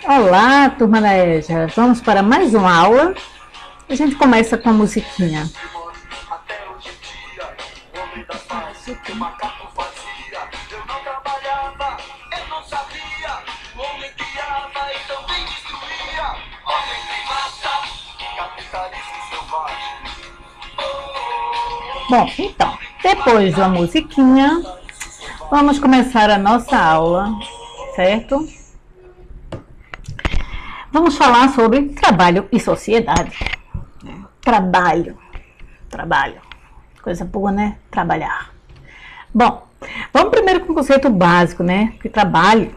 Olá, turma da EJA. Vamos para mais uma aula. A gente começa com a musiquinha. Até hoje em dia, o homem das faz o que o macaco fazia. Eu não trabalhava, eu não sabia. O homem criava e também destruía. Homem primata, capitalismo selvagem. Bom, então, depois da musiquinha, vamos começar a nossa aula, certo? Vamos falar sobre trabalho e sociedade. Trabalho. Coisa boa, né? Trabalhar. Bom, vamos primeiro com o conceito básico, né? Que trabalho,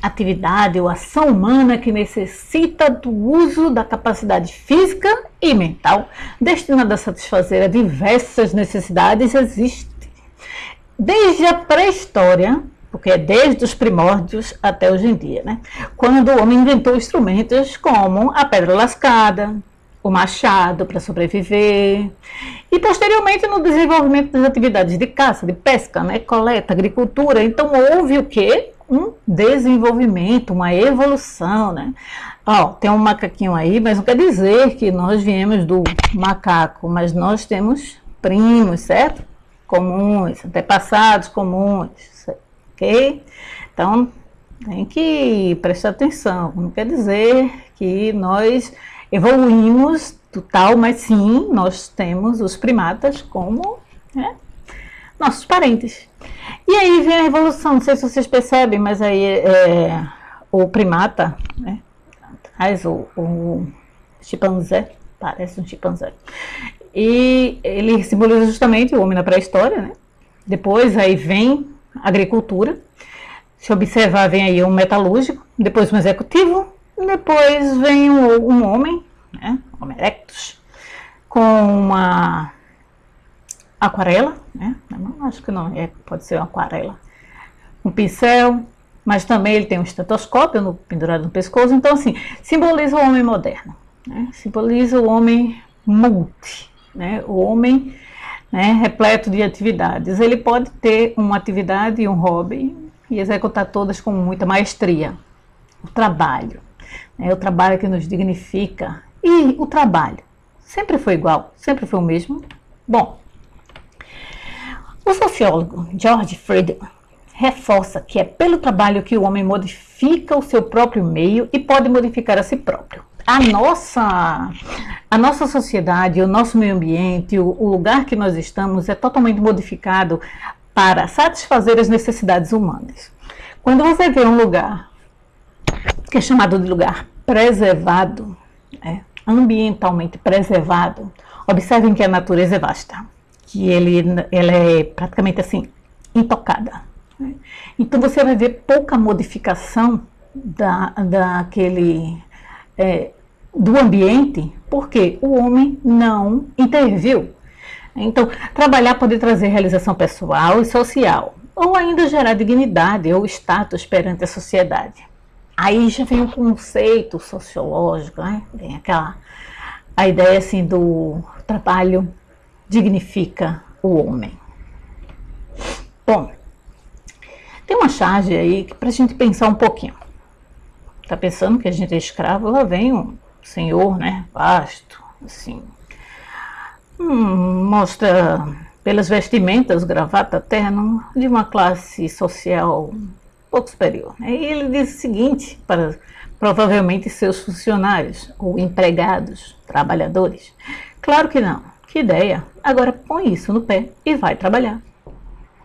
atividade ou ação humana que necessita do uso da capacidade física e mental destinada a satisfazer a diversas necessidades existe desde a pré-história, porque é desde os primórdios até hoje em dia, né? Quando o homem inventou instrumentos como a pedra lascada, o machado para sobreviver, e posteriormente no desenvolvimento das atividades de caça, de pesca, né? Coleta, agricultura. Então houve o quê? Um desenvolvimento, uma evolução, né? Ó, tem um macaquinho aí, mas não quer dizer que nós viemos do macaco, mas nós temos primos, certo? Comuns, antepassados comuns, ok? Então, tem que prestar atenção. Não quer dizer que nós evoluímos do tal, mas sim, nós temos os primatas como, né, nossos parentes. E aí vem a evolução, não sei se vocês percebem, mas aí o primata, né, traz o chimpanzé, parece um chimpanzé. E ele simboliza justamente o homem na pré-história, né? Depois aí vem a agricultura. Se observar, vem aí um metalúrgico, depois um executivo, depois vem um homem, né? Homo erectus, com uma aquarela, né? Não, acho que não, pode ser uma aquarela. Um pincel, mas também ele tem um estetoscópio pendurado no pescoço. Então, assim, simboliza o homem moderno, né? Simboliza o homem multi, né? O homem, né, repleto de atividades. Ele pode ter uma atividade e um hobby e executar todas com muita maestria. O trabalho, né? O trabalho que nos dignifica. E o trabalho sempre foi igual, sempre foi o mesmo. Bom, o sociólogo George Friedman reforça que é pelo trabalho que o homem modifica o seu próprio meio e pode modificar a si próprio. A nossa sociedade, o nosso meio ambiente, o lugar que nós estamos é totalmente modificado para satisfazer as necessidades humanas. Quando você vê um lugar que é chamado de lugar preservado, ambientalmente preservado, observem que a natureza é vasta, que ela é praticamente assim, intocada. Então você vai ver pouca modificação do ambiente, porque o homem não interviu. Então, trabalhar pode trazer realização pessoal e social, ou ainda gerar dignidade ou status perante a sociedade. Aí já vem um conceito sociológico, né? Vem a ideia assim do trabalho dignifica o homem. Bom, tem uma charge aí para a gente pensar um pouquinho. Tá pensando que a gente é escravo? Lá vem um senhor, né, vasto, assim, mostra pelas vestimentas, gravata, terno, de uma classe social um pouco superior. E ele diz o seguinte para provavelmente seus funcionários ou empregados, trabalhadores: claro que não, que ideia, agora põe isso no pé e vai trabalhar.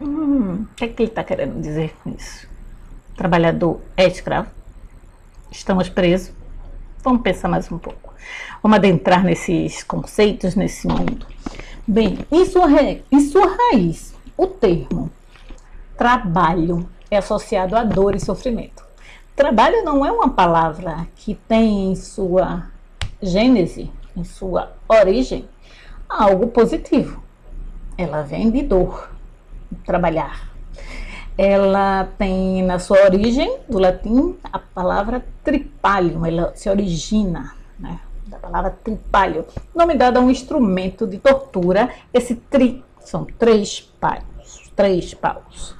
O que é que ele está querendo dizer com isso? O trabalhador é escravo? Estamos presos? Vamos pensar mais um pouco. Vamos adentrar nesses conceitos, nesse mundo. Bem, em sua raiz, o termo trabalho é associado a dor e sofrimento. Trabalho não é uma palavra que tem em sua gênese, em sua origem, algo positivo. Ela vem de dor, trabalhar. Ela tem na sua origem, do latim, a palavra tripalium, ela se origina, né, da palavra tripalho, nome dado a um instrumento de tortura. Esse são três paus.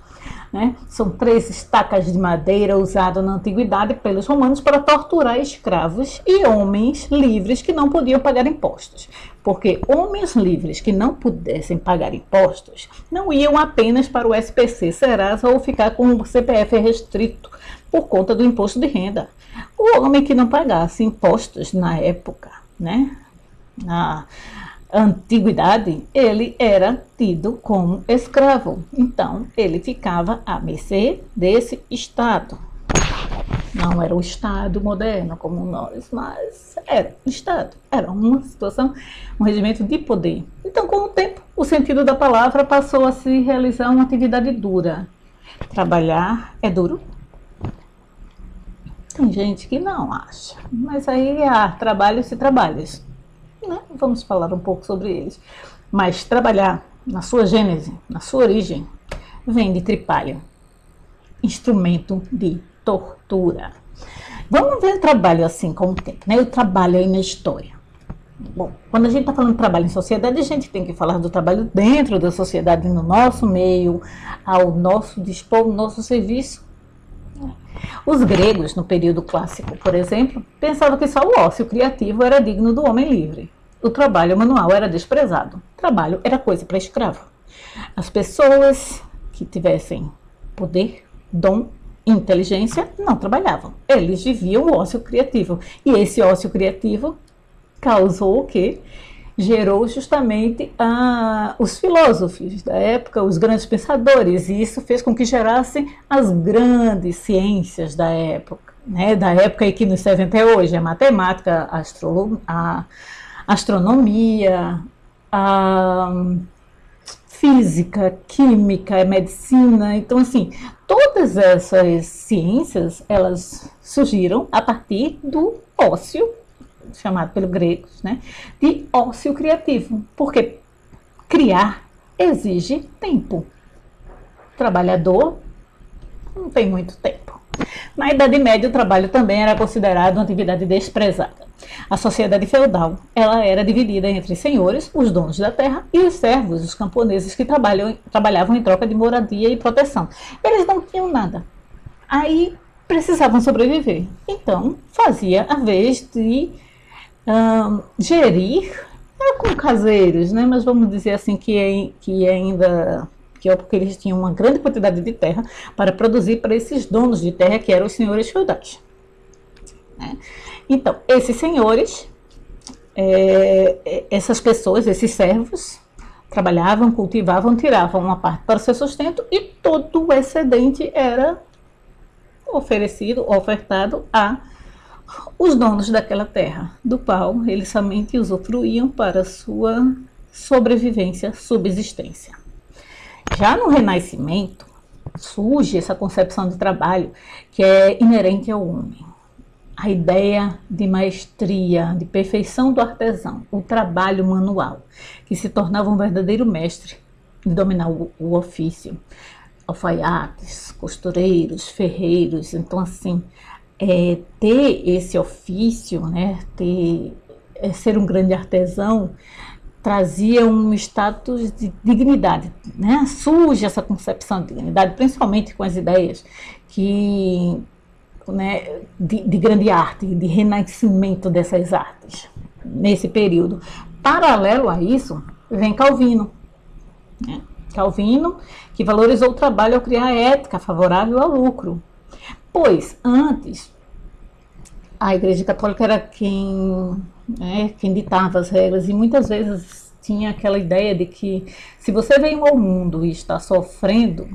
né? São 3 estacas de madeira usadas na antiguidade pelos romanos para torturar escravos e homens livres que não podiam pagar impostos. Porque homens livres que não pudessem pagar impostos não iam apenas para o SPC, Serasa ou ficar com o CPF restrito por conta do imposto de renda. O homem que não pagasse impostos na época, né, na antiguidade, ele era tido como escravo. Então, ele ficava à mercê desse Estado. Não era o Estado moderno como nós, mas era o Estado. Era uma situação, um regimento de poder. Então, com o tempo, o sentido da palavra passou a se realizar uma atividade dura. Trabalhar é duro? Tem gente que não acha, mas aí há trabalhos e trabalhos, né? Vamos falar um pouco sobre eles. Mas trabalhar, na sua gênese, na sua origem, vem de tripalho, instrumento de tortura. Vamos ver o trabalho assim com o tempo, né? O trabalho aí na história. Bom, quando a gente está falando de trabalho em sociedade, a gente tem que falar do trabalho dentro da sociedade, no nosso meio, ao nosso dispor, no nosso serviço. Os gregos, no período clássico, por exemplo, pensavam que só o ócio criativo era digno do homem livre. O trabalho manual era desprezado. O trabalho era coisa para escravo. As pessoas que tivessem poder, dom, inteligência, não trabalhavam. Eles viviam o ócio criativo. E esse ócio criativo causou o quê? Gerou justamente os filósofos da época, os grandes pensadores, e isso fez com que gerassem as grandes ciências da época, né? Da época que nos serve até hoje, a matemática, a astronomia, a física, química, medicina. Então, assim, todas essas ciências, elas surgiram a partir do ócio, chamado pelos gregos, né, de ócio criativo, porque criar exige tempo. O trabalhador não tem muito tempo. Na Idade Média, o trabalho também era considerado uma atividade desprezada. A sociedade feudal, ela era dividida entre senhores, os donos da terra, e os servos, os camponeses que trabalhavam em troca de moradia e proteção. Eles não tinham nada. Aí precisavam sobreviver. Então, fazia a vez de gerir, com caseiros, né? Mas vamos dizer assim que ainda é porque eles tinham uma grande quantidade de terra para produzir para esses donos de terra, que eram os senhores feudais, né? Então, esses senhores, essas pessoas, esses servos, trabalhavam, cultivavam, tiravam uma parte para o seu sustento e todo o excedente era ofertado a os donos daquela terra, do qual eles somente usufruíam para sua sobrevivência, subsistência. Já no Renascimento, surge essa concepção de trabalho que é inerente ao homem. A ideia de maestria, de perfeição do artesão, o trabalho manual, que se tornava um verdadeiro mestre de dominar o ofício. Alfaiates, costureiros, ferreiros. Então, assim, ter esse ofício, né, ser um grande artesão, trazia um status de dignidade, né? Surge essa concepção de dignidade, principalmente com as ideias que, né, de grande arte, de renascimento dessas artes, nesse período. Paralelo a isso, vem Calvino, né? Calvino, que valorizou o trabalho ao criar a ética favorável ao lucro. Pois, antes, a Igreja Católica era quem ditava as regras, e muitas vezes tinha aquela ideia de que se você veio ao mundo e está sofrendo,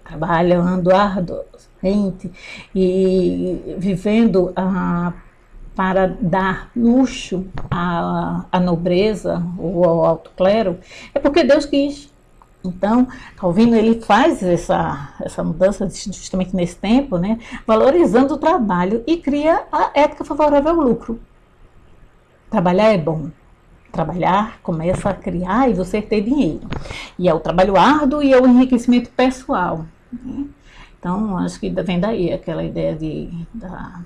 trabalhando arduamente e vivendo para dar luxo à nobreza ou ao alto clero, é porque Deus quis. Então, Calvino, ele faz essa mudança justamente nesse tempo, né, valorizando o trabalho e cria a ética favorável ao lucro. Trabalhar é bom. Trabalhar começa a criar e você ter dinheiro. E é o trabalho árduo e é o enriquecimento pessoal, né? Então, acho que vem daí aquela ideia da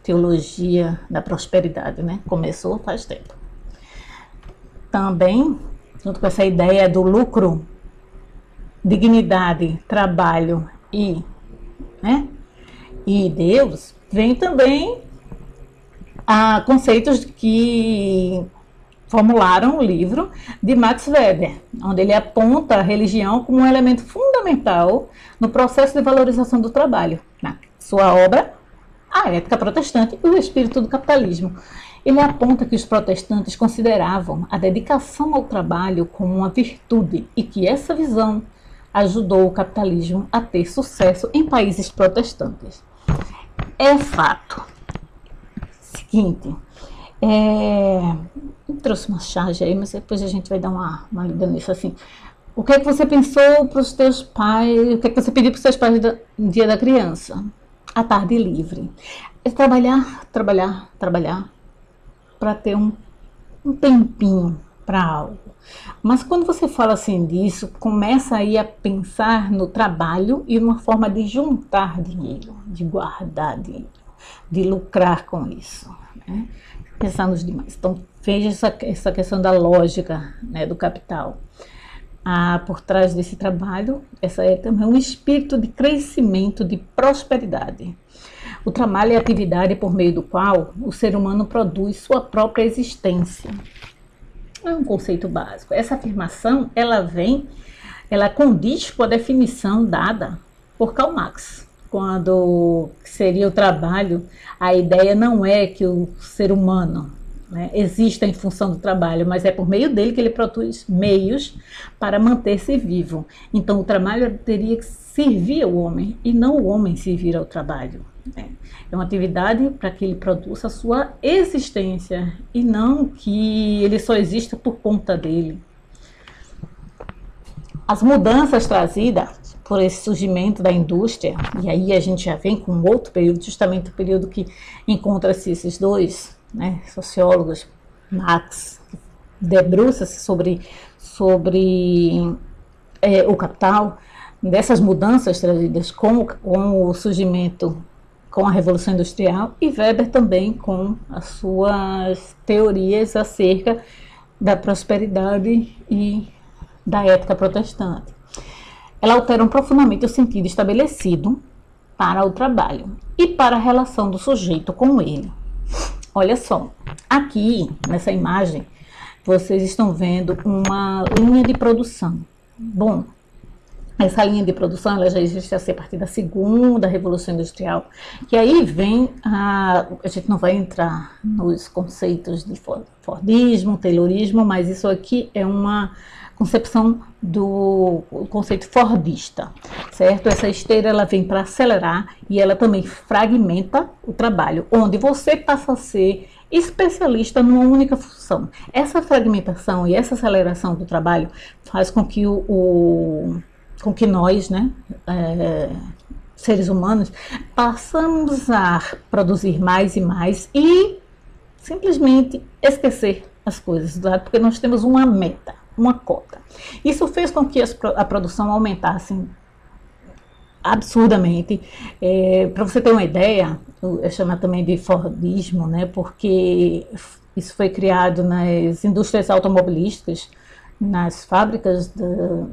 teologia da prosperidade, né? Começou faz tempo. Também, junto com essa ideia do lucro, dignidade, trabalho né, e Deus, vem também a conceitos que formularam o livro de Max Weber, onde ele aponta a religião como um elemento fundamental no processo de valorização do trabalho. Na sua obra, A Ética Protestante e o Espírito do Capitalismo. Ele aponta que os protestantes consideravam a dedicação ao trabalho como uma virtude e que essa visão ajudou o capitalismo a ter sucesso em países protestantes. É fato. Seguinte, eu trouxe uma charge aí, mas depois a gente vai dar uma lida nisso assim. O que é que você pensou para os teus pais, o que é que você pediu para os seus pais no dia da criança? A tarde livre. É trabalhar para ter um tempinho para algo. Mas quando você fala assim disso, começa aí a pensar no trabalho e uma forma de juntar dinheiro, de guardar dinheiro, de lucrar com isso, né? Pensar nos demais. Então, veja essa questão da lógica, né, do capital. Por trás desse trabalho, essa é também um espírito de crescimento, de prosperidade. O trabalho é a atividade por meio do qual o ser humano produz sua própria existência. É um conceito básico. Essa afirmação, ela condiz com a definição dada por Karl Marx. Quando seria o trabalho, a ideia não é que o ser humano, né, exista em função do trabalho, mas é por meio dele que ele produz meios para manter-se vivo. Então o trabalho teria que servir ao homem e não o homem servir ao trabalho, né? É uma atividade para que ele produza a sua existência e não que ele só exista por conta dele. As mudanças trazidas por esse surgimento da indústria, e aí a gente já vem com outro período, justamente o período que encontra-se esses dois, né, sociólogos, Marx, debruça-se sobre o capital, dessas mudanças trazidas com o surgimento, com a Revolução Industrial, e Weber também com as suas teorias acerca da prosperidade e da ética protestante. Elas alteram profundamente o sentido estabelecido para o trabalho e para a relação do sujeito com ele. Olha só, aqui nessa imagem vocês estão vendo uma linha de produção. Bom, essa linha de produção ela já existe a partir da segunda Revolução Industrial, que aí vem a gente não vai entrar nos conceitos de Fordismo, Taylorismo, mas isso aqui é uma concepção do conceito fordista, certo? Essa esteira ela vem para acelerar e ela também fragmenta o trabalho, onde você passa a ser especialista numa única função. Essa fragmentação e essa aceleração do trabalho faz com que com que nós, né, seres humanos, passamos a produzir mais e mais e simplesmente esquecer as coisas, porque nós temos uma meta, uma cota. Isso fez com que a produção aumentasse absurdamente. Para você ter uma ideia, é chamado também de Fordismo, né, porque isso foi criado nas indústrias automobilísticas, nas fábricas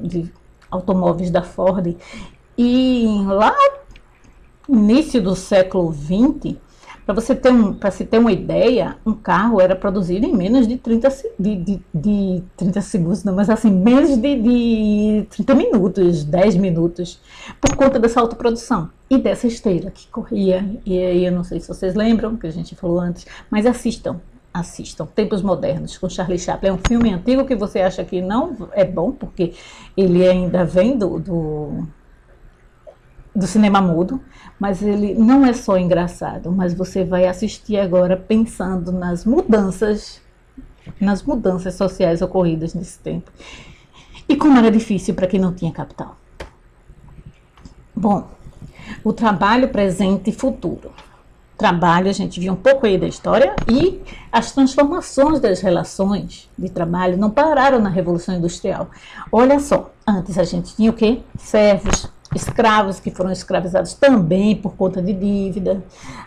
de automóveis da Ford, e lá no início do século XX, para se ter uma ideia, um carro era produzido em menos de 30 segundos, não, mas assim, menos de 30 minutos, 10 minutos, por conta dessa autoprodução e dessa esteira que corria. E aí eu não sei se vocês lembram, que a gente falou antes, mas assistam Tempos Modernos, com Charlie Chaplin. É um filme antigo que você acha que não é bom, porque ele ainda vem do cinema mudo, mas ele não é só engraçado, mas você vai assistir agora pensando nas mudanças sociais ocorridas nesse tempo. E como era difícil para quem não tinha capital. Bom, o trabalho presente e futuro. Trabalho, a gente viu um pouco aí da história, e as transformações das relações de trabalho não pararam na Revolução Industrial. Olha só, antes a gente tinha o quê? Servos, escravos que foram escravizados também por conta de dívida,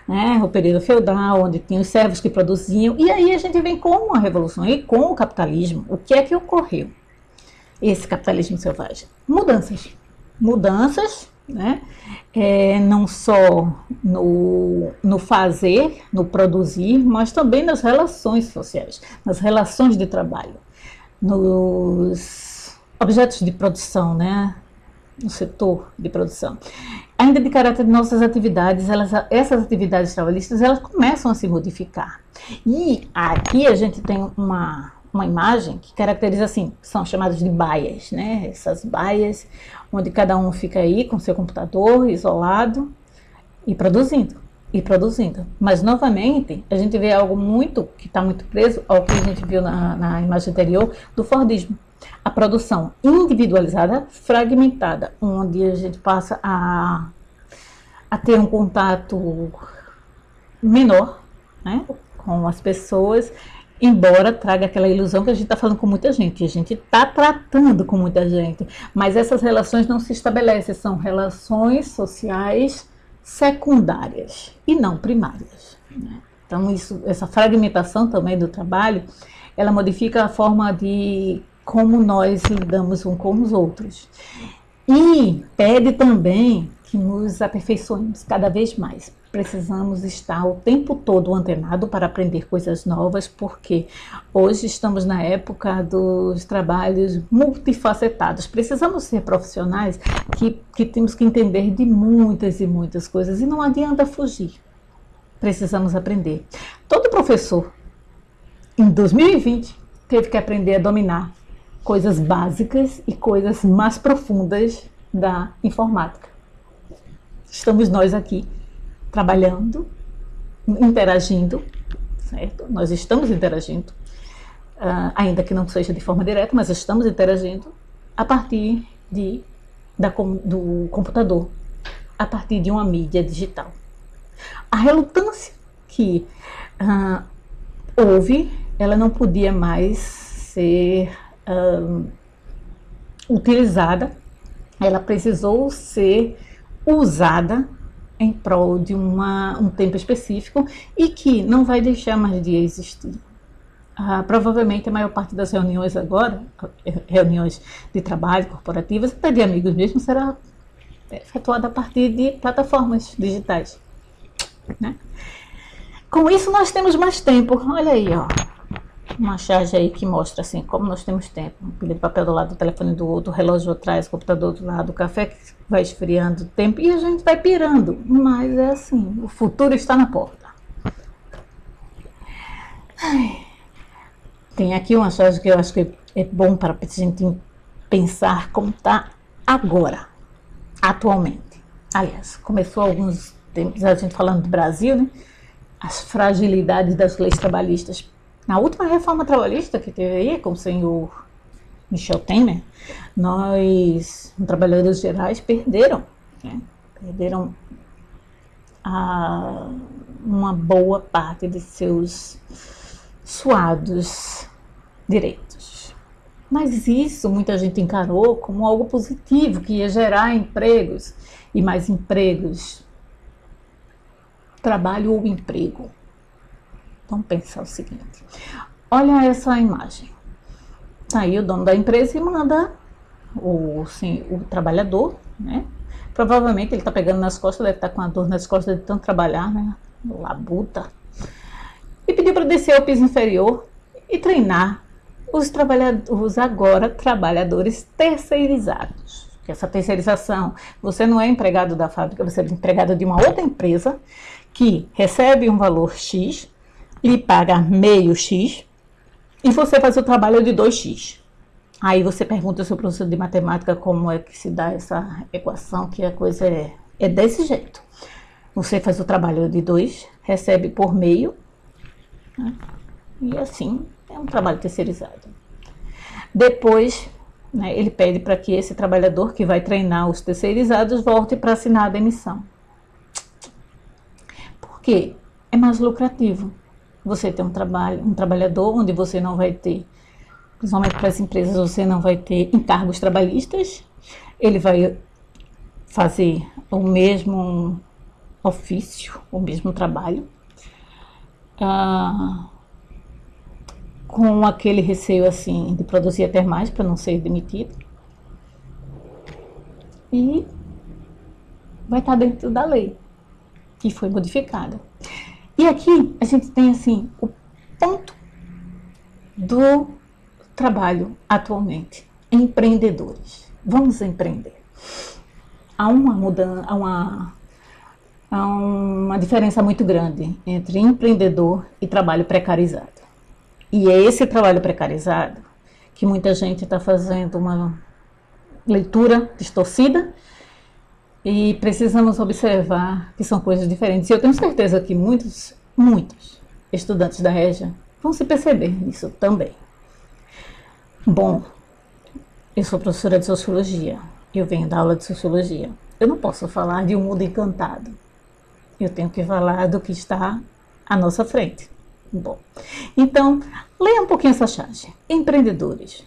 né? O período feudal, onde tinha os servos que produziam, e aí a gente vem com a Revolução e com o capitalismo. O que é que ocorreu? esse capitalismo selvagem? Mudanças, né? Não só no fazer, no produzir, mas também nas relações sociais, nas relações de trabalho, nos objetos de produção, né? No setor de produção. Ainda de caráter de nossas atividades, essas atividades trabalhistas, elas começam a se modificar. E aqui a gente tem uma imagem que caracteriza assim, são chamadas de baias, né? Essas baias, onde cada um fica aí com seu computador, isolado, e produzindo. Mas, novamente, a gente vê algo que está muito preso ao que a gente viu na imagem anterior do Fordismo. A produção individualizada, fragmentada, onde a gente passa a ter um contato menor, né, com as pessoas, embora traga aquela ilusão que a gente está falando com muita gente, a gente está tratando com muita gente, mas essas relações não se estabelecem, são relações sociais secundárias e não primárias, né? Então, essa fragmentação também do trabalho, ela modifica a forma de como nós lidamos uns com os outros. E pede também que nos aperfeiçoemos cada vez mais. Precisamos estar o tempo todo antenado para aprender coisas novas, porque hoje estamos na época dos trabalhos multifacetados. Precisamos ser profissionais que temos que entender de muitas e muitas coisas e não adianta fugir. Precisamos aprender. Todo professor, em 2020, teve que aprender a dominar coisas básicas e coisas mais profundas da informática. Estamos nós aqui trabalhando, interagindo, certo? Nós estamos interagindo, ainda que não seja de forma direta, mas estamos interagindo a partir do computador, a partir de uma mídia digital. A relutância que houve, ela não podia mais ser utilizada, ela precisou ser usada em prol de um tempo específico e que não vai deixar mais de existir. Provavelmente a maior parte das reuniões agora, reuniões de trabalho, corporativas, até de amigos mesmo, será efetuada a partir de plataformas digitais, né? Com isso nós temos mais tempo. Olha aí, ó, uma charge aí que mostra assim como nós temos tempo. Um pilha de papel do lado, do telefone do outro, o relógio atrás, o computador do lado, o café que vai esfriando o tempo e a gente vai pirando. Mas é assim, o futuro está na porta. Tem aqui uma charge que eu acho que é bom para a gente pensar como está agora, atualmente. Aliás, começou há alguns tempos a gente falando do Brasil, né? As fragilidades das leis trabalhistas. Na última reforma trabalhista que teve aí, com o senhor Michel Temer, nós, trabalhadores gerais, perderam, né? Perderam uma boa parte de seus suados direitos. Mas isso muita gente encarou como algo positivo, que ia gerar empregos e mais empregos. Trabalho ou emprego. Vamos pensar o seguinte. Olha essa imagem. Tá aí o dono da empresa e manda o trabalhador, né? Provavelmente ele está pegando nas costas, deve estar com a dor nas costas de tanto trabalhar, né? Labuta. E pediu para descer ao piso inferior e treinar os agora trabalhadores terceirizados. Que essa terceirização, você não é empregado da fábrica, você é empregado de uma outra empresa que recebe um valor X, lhe paga meio X e você faz o trabalho de 2X. Aí você pergunta ao seu professor de matemática como é que se dá essa equação, que a coisa é desse jeito. Você faz o trabalho de 2, recebe por meio, né? E assim é um trabalho terceirizado. Depois, né, ele pede para que esse trabalhador que vai treinar os terceirizados volte para assinar a demissão. Por quê? É mais lucrativo. Você tem um trabalhador onde você não vai ter, principalmente para as empresas, você não vai ter encargos trabalhistas, ele vai fazer o mesmo ofício, o mesmo trabalho, com aquele receio assim de produzir até mais para não ser demitido. E vai estar dentro da lei que foi modificada. E aqui a gente tem assim o ponto do trabalho atualmente. Empreendedores. Vamos empreender. Há uma mudança, há uma diferença muito grande entre empreendedor e trabalho precarizado. E é esse trabalho precarizado que muita gente está fazendo uma leitura distorcida e precisamos observar que são coisas diferentes. E eu tenho certeza que muitos estudantes da Régia vão se perceber nisso também. Bom, eu sou professora de Sociologia, eu venho dar aula de Sociologia. Eu não posso falar de um mundo encantado. Eu tenho que falar do que está à nossa frente. Bom, então, leia um pouquinho essa charge. Empreendedores.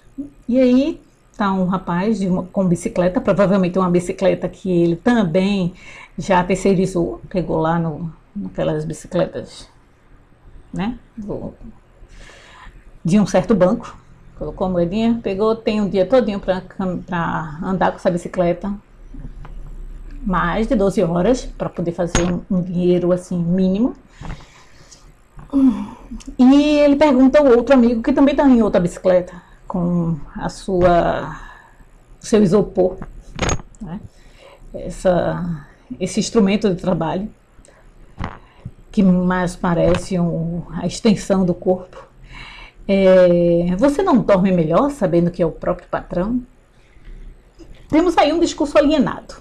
E aí está um rapaz com bicicleta, provavelmente uma bicicleta que ele também já terceirizou, pegou lá naquelas bicicletas, né, de um certo banco, colocou a moedinha, pegou, tem um dia todinho para andar com essa bicicleta, mais de 12 horas, para poder fazer um dinheiro assim mínimo. E ele pergunta ao outro amigo que também está em outra bicicleta, com seu isopor, né? Esse instrumento de trabalho, que mais parece a extensão do corpo. Você não dorme melhor sabendo que é o próprio patrão? Temos aí um discurso alienado,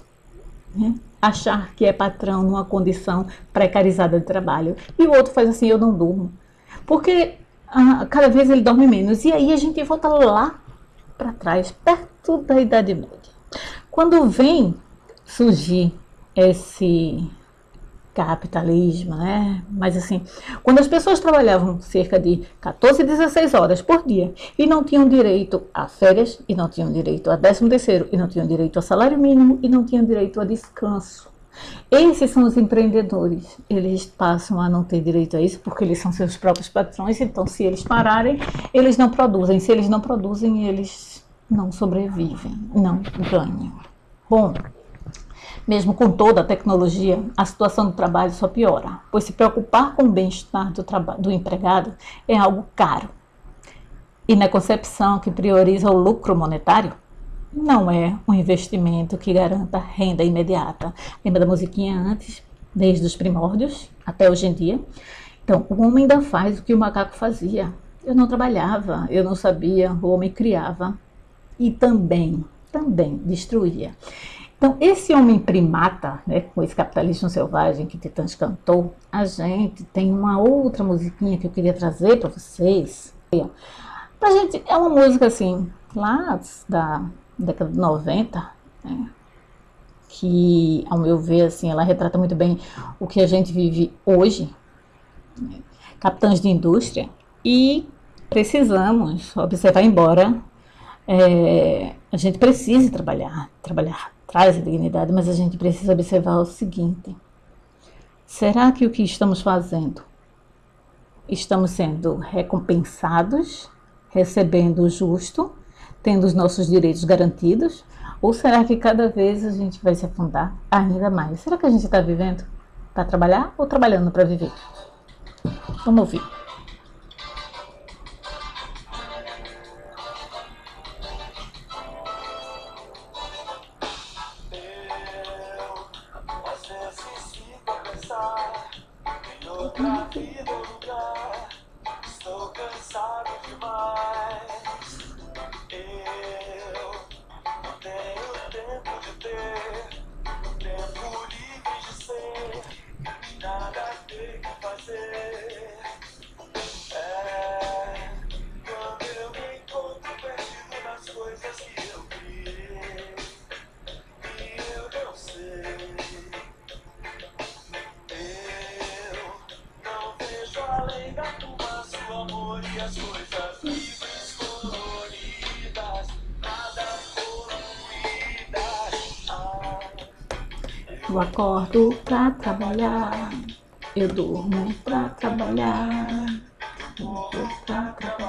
né? Achar que é patrão numa condição precarizada de trabalho. E o outro faz assim, eu não durmo. Porque cada vez ele dorme menos. E aí a gente volta lá para trás, perto da Idade Média. Quando vem surgir esse capitalismo, né? Mas assim, quando as pessoas trabalhavam cerca de 14, 16 horas por dia e não tinham direito a férias, e não tinham direito a 13º, e não tinham direito a salário mínimo, e não tinham direito a descanso. Esses são os empreendedores. Eles passam a não ter direito a isso porque eles são seus próprios patrões, então se eles pararem, eles não produzem. Se eles não produzem, eles não sobrevivem, não ganham. Bom, mesmo com toda a tecnologia, a situação do trabalho só piora, pois se preocupar com o bem-estar do empregado é algo caro. E na concepção que prioriza o lucro monetário, não é um investimento que garanta renda imediata. Lembra da musiquinha antes, desde os primórdios até hoje em dia? Então, o homem ainda faz o que o macaco fazia. Eu não trabalhava, eu não sabia, o homem criava e também destruía. Então, esse homem primata, né, com esse capitalismo selvagem que Titãs cantou, a gente tem uma outra musiquinha que eu queria trazer para vocês. Pra gente, é uma música assim, lá da década de 90, né, que, ao meu ver, assim, ela retrata muito bem o que a gente vive hoje, né, capitães de indústria, e precisamos observar, embora a gente precise trabalhar traz a dignidade, mas a gente precisa observar o seguinte: será que o que estamos fazendo, estamos sendo recompensados, recebendo o justo, tendo os nossos direitos garantidos? Ou será que cada vez a gente vai se afundar ainda mais? Será que a gente está vivendo para trabalhar ou trabalhando para viver? Vamos ouvir. Outra vida ou lugar, estou cansado demais. Eu não tenho tempo de ter, tempo livre de ser, nada ter que fazer. Quando eu me encontro perdido nas coisas que eu criei, e eu não sei. Além da fumaça, o amor e as coisas livres, coloridas, nada poluídas. Eu acordo pra trabalhar, eu durmo pra trabalhar, eu vou pra trabalhar.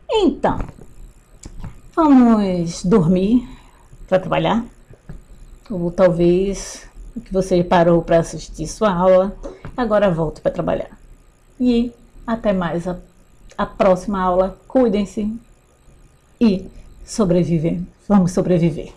Então, vamos dormir para trabalhar? Ou talvez que você parou para assistir sua aula, agora volte para trabalhar. E até mais a próxima aula. Cuidem-se e sobreviver. Vamos sobreviver.